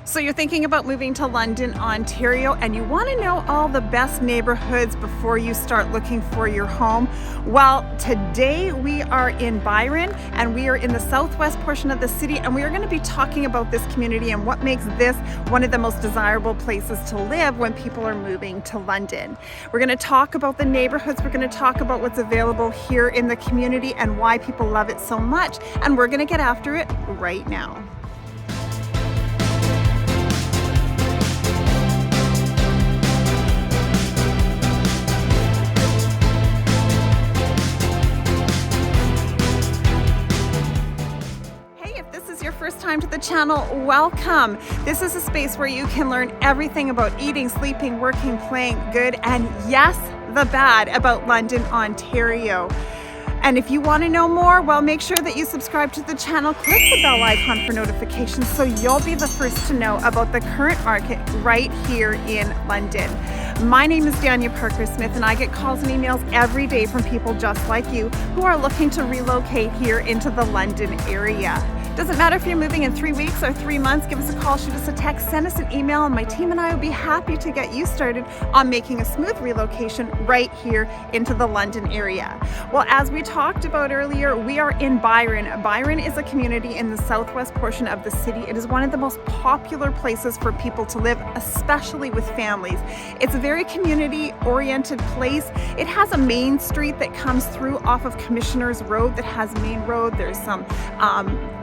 So you're thinking about moving to London, Ontario, and you want to know all the best neighborhoods before you start looking for your home? Well, today we are in Byron and we are in the southwest portion of the city, and we are going to be talking about this community and what makes this one of the most desirable places to live when people are moving to London. We're going to talk about the neighborhoods, we're going to talk about what's available here in the community and why people love it so much, and we're going to get after it right now. First time to the channel, welcome. This is a space where you can learn everything about eating, sleeping, working, playing, good, and yes, the bad about London, Ontario. And if you want to know more, well, make sure that you subscribe to the channel, click the bell icon for notifications so you'll be the first to know about the current market right here in London. My name is Dania Parker-Smith, and I get calls and emails every day from people just like you who are looking to relocate here into the London area. Doesn't matter if you're moving in 3 weeks or 3 months, give us a call, shoot us a text, send us an email, and my team and I will be happy to get you started on making a smooth relocation right here into the London area. Well, as we talked about earlier, we are in Byron. Byron is a community in the southwest portion of the city. It is one of the most popular places for people to live, especially with families. It's a very community-oriented place. It has a main street that comes through off of Commissioners Road that has main road. There's some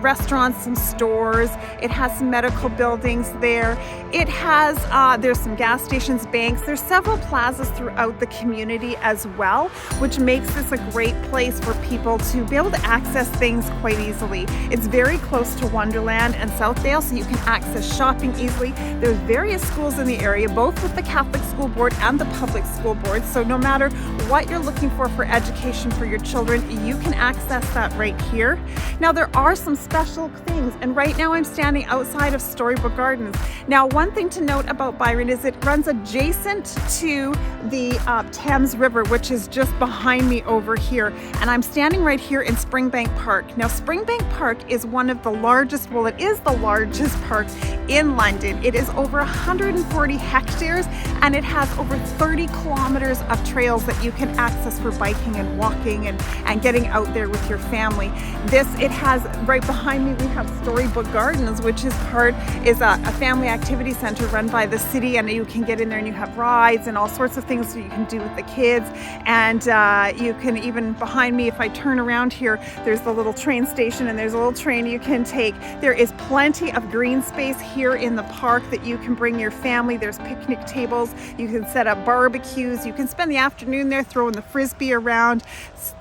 restaurants, some stores. It has some medical buildings there. It has, there's some gas stations, banks. There's several plazas throughout the community as well, which makes this a great place for people to be able to access things quite easily. It's very close to Wonderland and Southdale, so you can access shopping easily. There's various schools in the area, both with the Catholic School Board and the Public School Board. So no matter what you're looking for education for your children, you can access that right here. Now there are some special things, and right now I'm standing outside of Storybook Gardens. Now, one thing to note about Byron is it runs adjacent to the Thames River, which is just behind me over here, and I'm standing right here in Springbank Park. Now, Springbank Park is one of the largest, well, it is the largest park in London. It is over 140 hectares, and it has over 30 kilometers of trails that you can access for biking and walking and getting out there with your family. It has, right behind me, we have Storybook Gardens, which is a family activity center run by the city, and you can get in there and you have rides and all sorts of things that you can do with the kids. And you can even, behind me, if I turn around here, there's the little train station and there's a little train you can take. There is plenty of green space here in the park that you can bring your family. There's picnic tables, you can set up barbecues, you can spend the afternoon there throwing the frisbee around,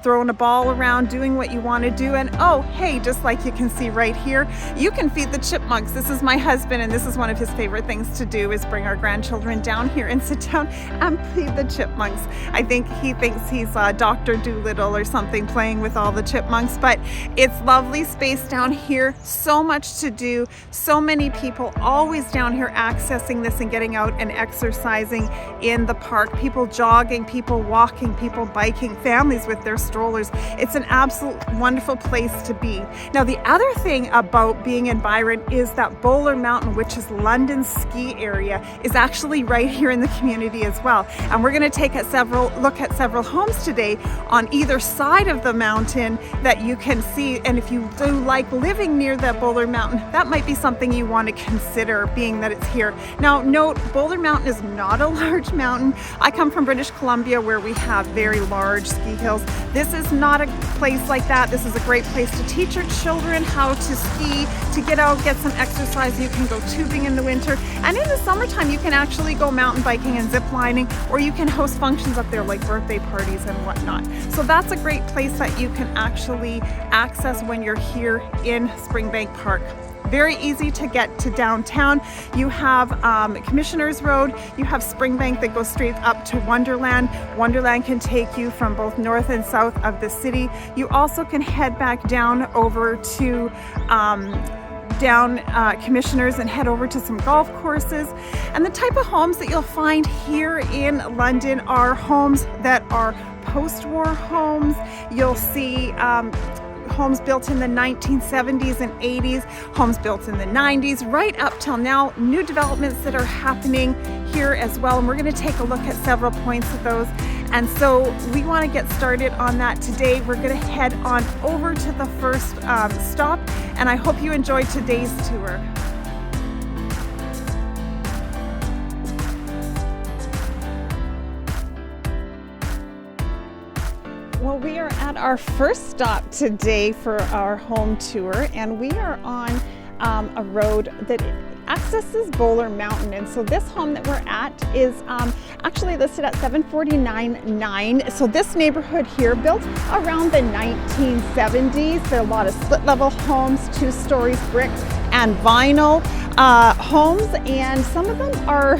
throwing a ball around, doing what you want to do. And oh, hey, just like you can see right here, you can feed the chipmunks. This is my husband, and this is one of his favorite things to do, is bring our grandchildren down here and sit down and feed the chipmunks. I think he thinks he's Dr. Dolittle or something, playing with all the chipmunks. But it's lovely space down here, so much to do, so many people always down here accessing this and getting out and exercising in the park, people jogging, people walking, people biking, families with their strollers. It's an absolute wonderful place to be. Now, the other thing about being in Byron is that Bowler Mountain, which is London's ski area, is actually right here in the community as well. And we're going to take look at several homes today on either side of the mountain that you can see. And if you do like living near that Bowler Mountain, that might be something you want to consider, being that it's here. Now, note, Bowler Mountain is not a large mountain. I come from British Columbia, where we have very large ski hills. This is not a place like that. This is a great place to teach your children how to ski, to get out, get some exercise. You can go tubing in the winter, and in the summertime you can actually go mountain biking and zip lining, or you can host functions up there like birthday parties and whatnot. So that's a great place that you can actually access when you're here in Springbank Park. Very easy to get to downtown. You have Commissioners Road, you have Springbank that goes straight up to Wonderland. Wonderland can take you from both north and south of the city. You also can head back down over to Commissioners and head over to some golf courses. And the type of homes that you'll find here in London are homes that are post-war homes. You'll see homes built in the 1970s and 80s, homes built in the 90s, right up till now, new developments that are happening here as well. And we're going to take a look at several points of those. And so we want to get started on that today. We're going to head on over to the first stop, and I hope you enjoyed today's tour. Well, we are at our first stop today for our home tour, and we are on a road that accesses Bowler Mountain. And so this home that we're at is actually listed at $749,900. So this neighborhood here, built around the 1970s. There are a lot of split level homes, 2 stories, brick and vinyl homes, and some of them are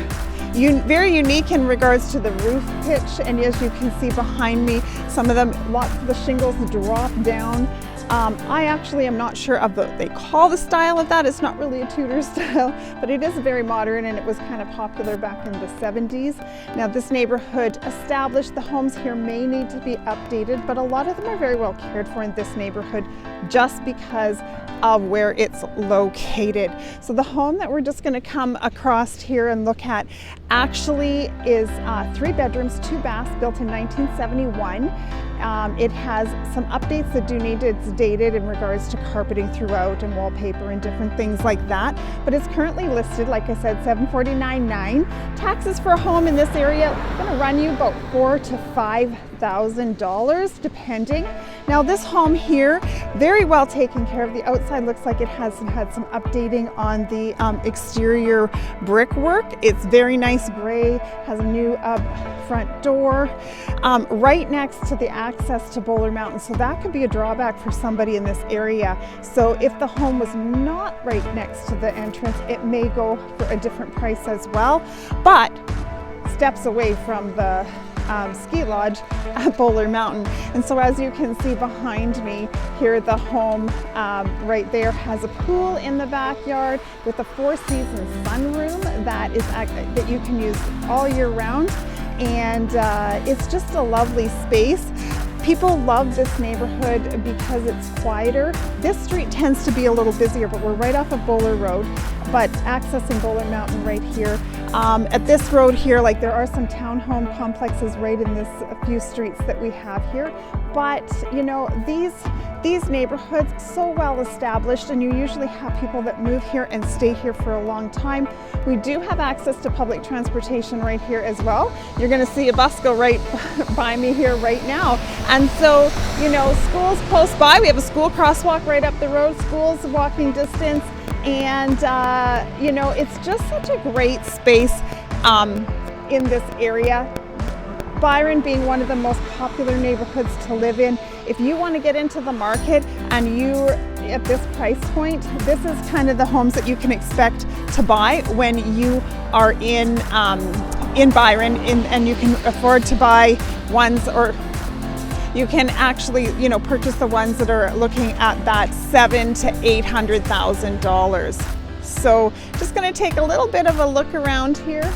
very unique in regards to the roof pitch. And as you can see behind me, some of them, lots of the shingles drop down. I actually am not sure of what they call the style of that. It's not really a Tudor style, but it is very modern, and it was kind of popular back in the 70s. Now, this neighborhood established, the homes here may need to be updated, but a lot of them are very well cared for in this neighborhood just because of where it's located. So the home that we're just going to come across here and look at actually is 3 bedrooms, 2 baths, built in 1971. It has some updates that do need, it's dated in regards to carpeting throughout and wallpaper and different things like that. But it's currently listed, like I said, $749,900. Taxes for a home in this area are going to run you about $4,000 to $5,000 depending. Now this home here, very well taken care of. The outside looks like it has had some updating on the exterior brickwork. It's very nice gray, has a new front door, right next to the access to Bowler Mountain. So that could be a drawback for somebody in this area. So if the home was not right next to the entrance, it may go for a different price as well, but steps away from the ski lodge at Bowler Mountain. And so as you can see behind me here, the home right there has a pool in the backyard with a 4-season sunroom that you can use all year round. And it's just a lovely space. People love this neighborhood because it's quieter. This street tends to be a little busier, but we're right off of Bowler Road, but accessing Bowler Mountain right here. At this road here, like there are some townhome complexes right in this few streets that we have here. But you know, these neighborhoods so well established, and you usually have people that move here and stay here for a long time. We do have access to public transportation right here as well. You're going to see a bus go right by me here right now. And so, you know, schools close by. We have a school crosswalk right up the road, schools walking distance. And, you know, it's just such a great space in this area. Byron being one of the most popular neighborhoods to live in. If you want to get into the market and you're at this price point, this is kind of the homes that you can expect to buy when you are in Byron, and you can afford to buy ones, or you can actually, you know, purchase the ones that are looking at that $700,000 to $800,000. So just going to take a little bit of a look around here.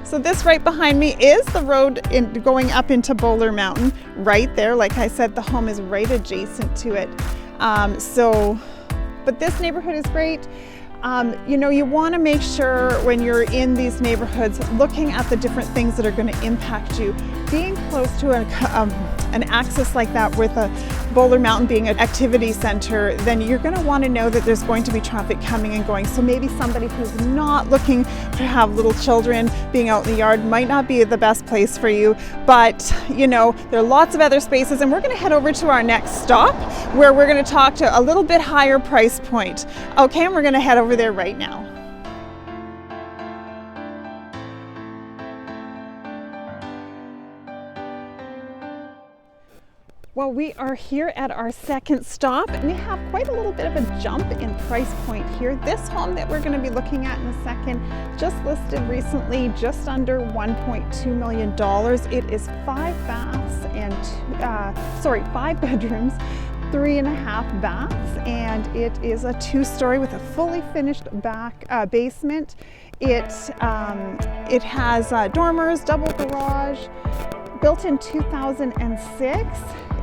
So this right behind me is the road going up into Bowler Mountain right there. Like I said, the home is right adjacent to it. But this neighborhood is great. You know, you want to make sure when you're in these neighborhoods, looking at the different things that are going to impact you. Being close to an access like that, with a Bowler Mountain being an activity center, then you're going to want to know that there's going to be traffic coming and going. So maybe somebody who's not looking to have little children being out in the yard might not be the best place for you. But, you know, there are lots of other spaces, and we're going to head over to our next stop where we're going to talk to a little bit higher price point. Okay, and we're going to head over there right now. Well, we are here at our second stop, and we have quite a little bit of a jump in price point here. This home that we're going to be looking at in a second, just listed recently, just under $1.2 million. It is 5 bedrooms, 3.5 baths, and it is a 2-story with a fully finished basement. It has dormers, double garage, built in 2006.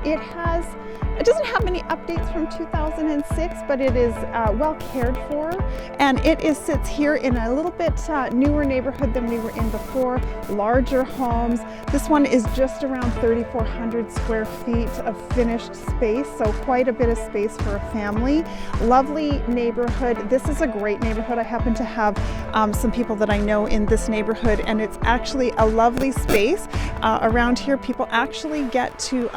It doesn't have many updates from 2006, but it is well cared for, and sits here in a little bit newer neighborhood than we were in before, larger homes. This one is just around 3,400 square feet of finished space, so quite a bit of space for a family. Lovely neighborhood. This is a great neighborhood. I happen to have some people that I know in this neighborhood, and it's actually a lovely space. Around here, people actually get to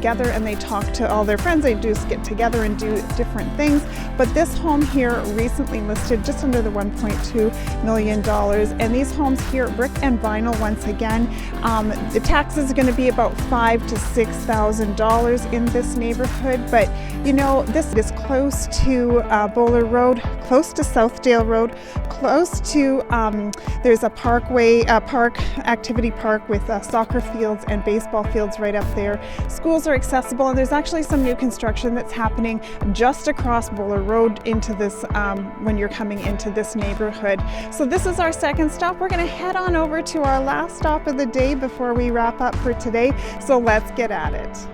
gather and they talk to all their friends. They just get together and do different things. But this home here recently listed just under the $1.2 million. And these homes here, brick and vinyl once again. The taxes are going to be about $5,000 to $6,000 in this neighborhood. But you know, this is close to Bowler Road, close to Southdale Road, close to, there's a activity park with soccer fields and baseball fields right up there. Schools are accessible, and there's actually some new construction that's happening just across Bowler Road into this, when you're coming into this neighborhood. So this is our second stop. We're going to head on over to our last stop of the day before we wrap up for today. So let's get at it.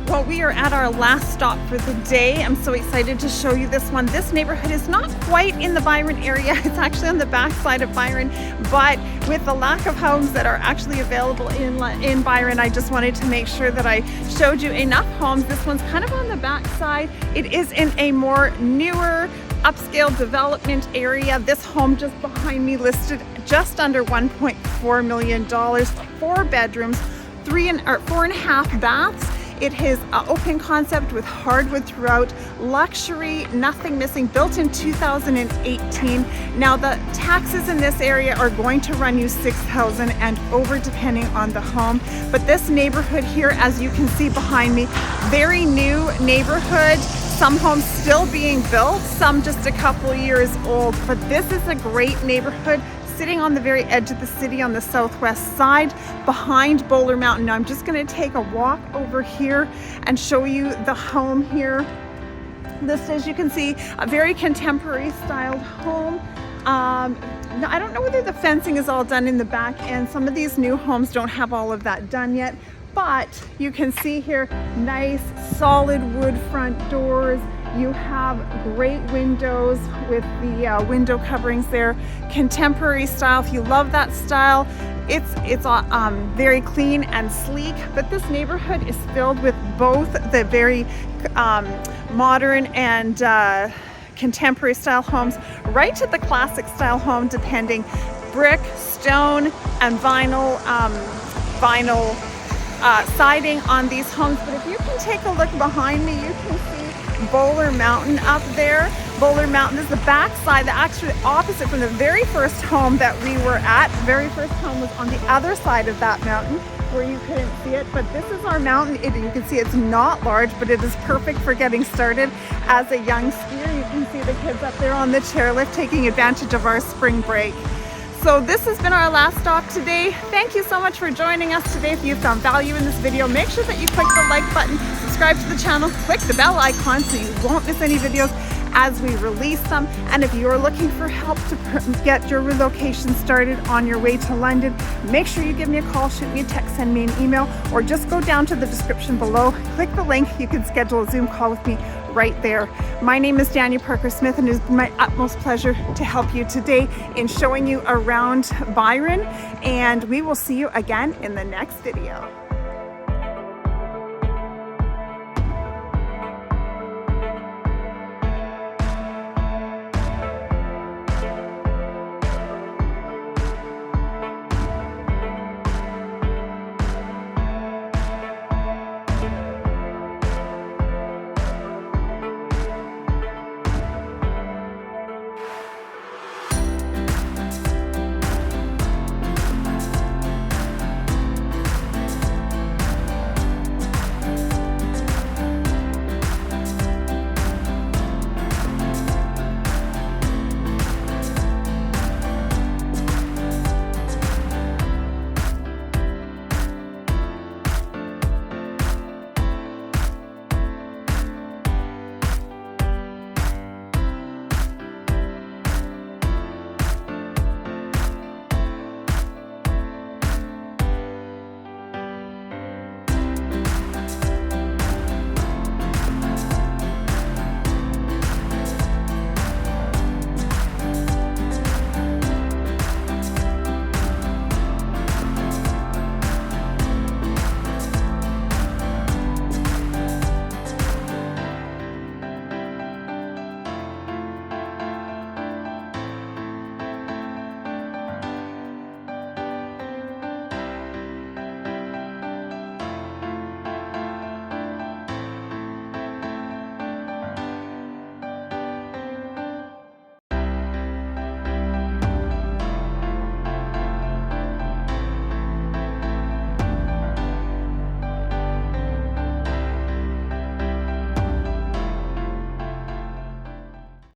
Well, we are at our last stop for the day. I'm so excited to show you this one. This neighborhood is not quite in the Byron area. It's actually on the back side of Byron, but with the lack of homes that are actually available in Byron, I just wanted to make sure that I showed you enough homes. This one's kind of on the back side. It is in a more newer, upscale development area. This home just behind me listed just under $1.4 million, 4 bedrooms, 4.5 baths. It is an open concept with hardwood throughout, luxury, nothing missing, built in 2018. Now the taxes in this area are going to run you $6,000 and over depending on the home. But this neighborhood here, as you can see behind me, very new neighborhood. Some homes still being built, some just a couple years old. But this is a great neighborhood, sitting on the very edge of the city on the southwest side behind Bowler Mountain. Now I'm just going to take a walk over here and show you the home here. This, as you can see, a very contemporary styled home. I don't know whether the fencing is all done in the back, and some of these new homes don't have all of that done yet, but you can see here nice solid wood front doors. You have great windows with the window coverings there. Contemporary style. If you love that style, it's very clean and sleek. But this neighborhood is filled with both the very modern and contemporary style homes, right to the classic style home, depending. Brick, stone, and vinyl siding on these homes. But if you can take a look behind me, you can see Bowler Mountain up there. Bowler Mountain is the back side, the actually opposite from the very first home that we were at. The very first home was on the other side of that mountain where you couldn't see it, but this is our mountain. You can see it's not large, but it is perfect for getting started as a young skier. You can see the kids up there on the chairlift taking advantage of our spring break. So this has been our last stop today. Thank you so much for joining us today. If you found value in this video, make sure that you click the like button, subscribe to the channel, click the bell icon so you won't miss any videos as we release them. And if you're looking for help to get your relocation started on your way to London, make sure you give me a call, shoot me a text, send me an email, or just go down to the description below, click the link. You can schedule a Zoom call with me right there. My name is Daniel Parker Smith, and it is my utmost pleasure to help you today in showing you around Byron, and we will see you again in the next video.